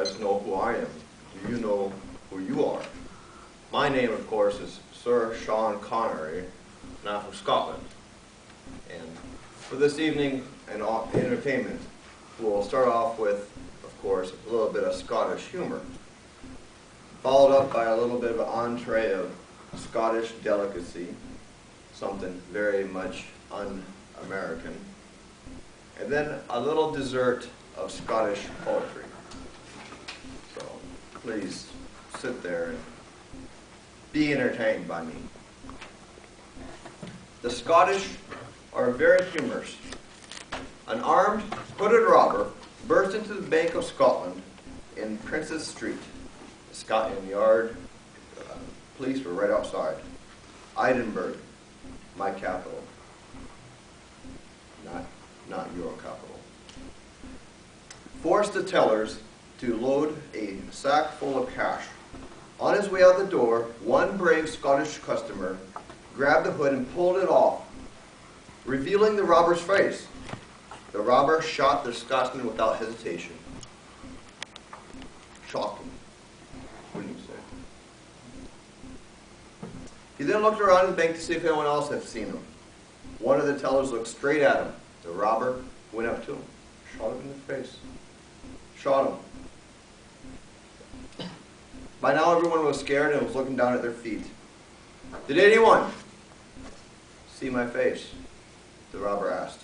guys know who I am. Do you know who you are? My name, of course, is Sir Sean Connery, and I'm from Scotland. And for this evening and entertainment, we'll start off with, of course, a little bit of Scottish humor, followed up by a little bit of an entree of Scottish delicacy, something very much un-American, and then a little dessert of Scottish poetry. So please sit there and be entertained by me. The Scottish are very humorous. An armed, hooded robber burst into the Bank of Scotland in Princes Street. The Scotland Yard police were right outside. Edinburgh, my capital. Not your capital. Forced the tellers to load a sack full of cash. On his way out the door, one brave Scottish customer grabbed the hood and pulled it off, revealing the robber's face. The robber shot the Scotsman without hesitation. Shocking, wouldn't you say? He then looked around the bank to see if anyone else had seen him. One of the tellers looked straight at him. The robber went up to him, shot him in the face. Shot him. By now everyone was scared and was looking down at their feet. Did anyone see my face? The robber asked.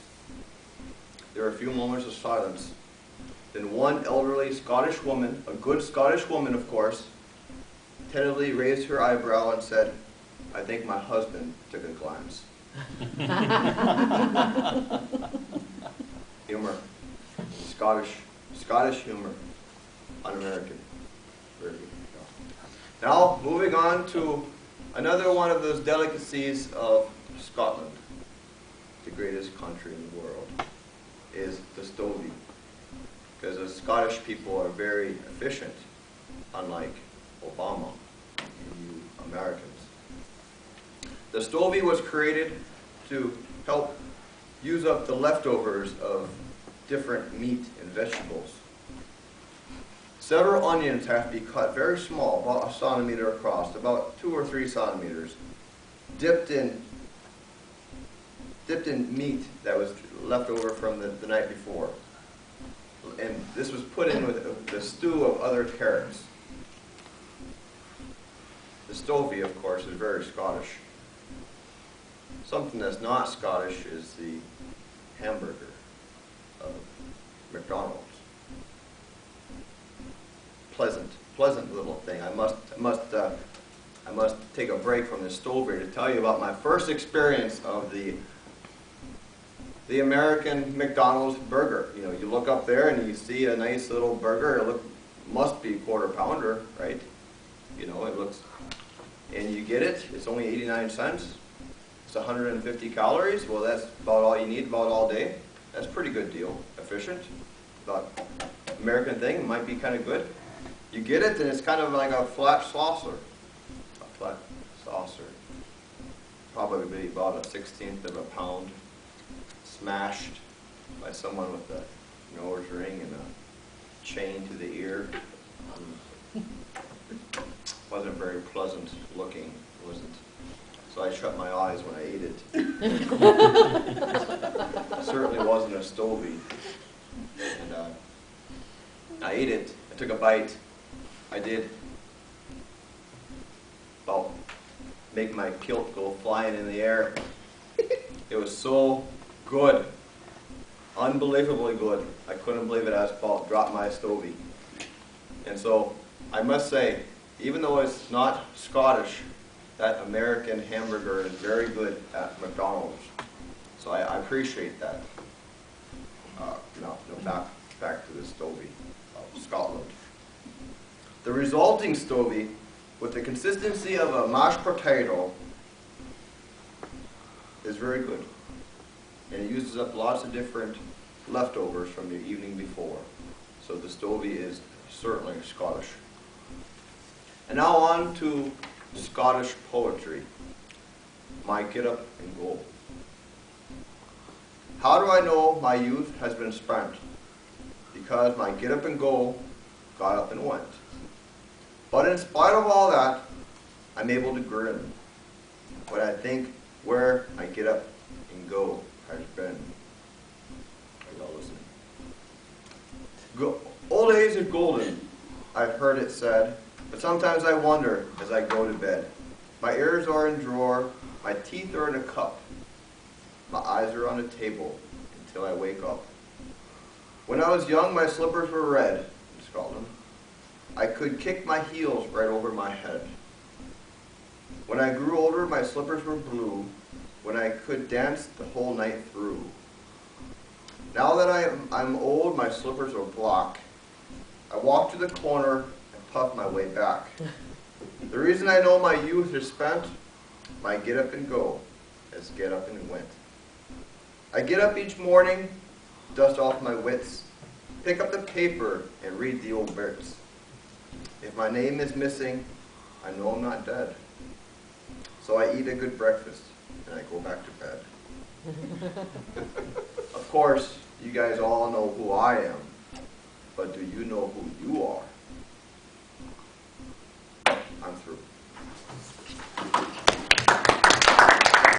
There were a few moments of silence. Then one elderly Scottish woman, a good Scottish woman of course, tentatively raised her eyebrow and said, "I think my husband took a glance." Humor. Scottish humor. Un-American. Very good. Now, moving on to another one of those delicacies of Scotland, the greatest country in the world, is the stovie. Because the Scottish people are very efficient, unlike Obama and you Americans. The stovie was created to help use up the leftovers of different meat and vegetables. Several onions have to be cut very small, about a centimeter across, about 2 or 3 centimeters, dipped in meat that was left over from the night before. And this was put in with the stew of other carrots. The stovie, of course, is very Scottish. Something that's not Scottish is the hamburger of McDonald's. Pleasant little thing. I must take a break from this stovie to tell you about my first experience of the American McDonald's burger. You know, you look up there and you see a nice little burger. It must be quarter pounder, right? You know, it looks, and you get it. It's only 89 cents. It's 150 calories. Well, that's about all you need, about all day. That's a pretty good deal. Efficient. About American thing. Might be kind of good. You get it, and it's kind of like a flat saucer. A flat saucer. Probably about a 1/16 of a pound. Smashed by someone with a nose ring and a chain to the ear. Wasn't very pleasant looking, wasn't. So I shut my eyes when I ate it. Certainly wasn't a stovie. And I ate it. I took a bite. I did about make my kilt go flying in the air. It was so good. Unbelievably good. I couldn't believe it. I about dropped my stovie. And so I must say, even though it's not Scottish, that American hamburger is very good at McDonald's. So I appreciate that. Now back to the stovie of Scotland. The resulting stovie, with the consistency of a mashed potato, is very good. And it uses up lots of different leftovers from the evening before. So the stovie is certainly Scottish. And now on to Scottish poetry. My get up and go. How do I know my youth has been spent? Because my get up and go got up and went. But in spite of all that, I'm able to grin. But I think where I get up and go has been. Are y'all listening? Old age is golden, I've heard it said, but sometimes I wonder as I go to bed. My ears are in a drawer, my teeth are in a cup, my eyes are on a table until I wake up. When I was young, my slippers were red in Scotland. I could kick my heels right over my head. When I grew older, my slippers were blue, when I could dance the whole night through. Now that I'm old, my slippers are black. I walk to the corner and puff my way back. The reason I know my youth is spent, my get up and go has get up and went. I get up each morning, dust off my wits, pick up the paper and read the old bits. If my name is missing, I know I'm not dead. So I eat a good breakfast and I go back to bed. Of course, you guys all know who I am, but do you know who you are? I'm through.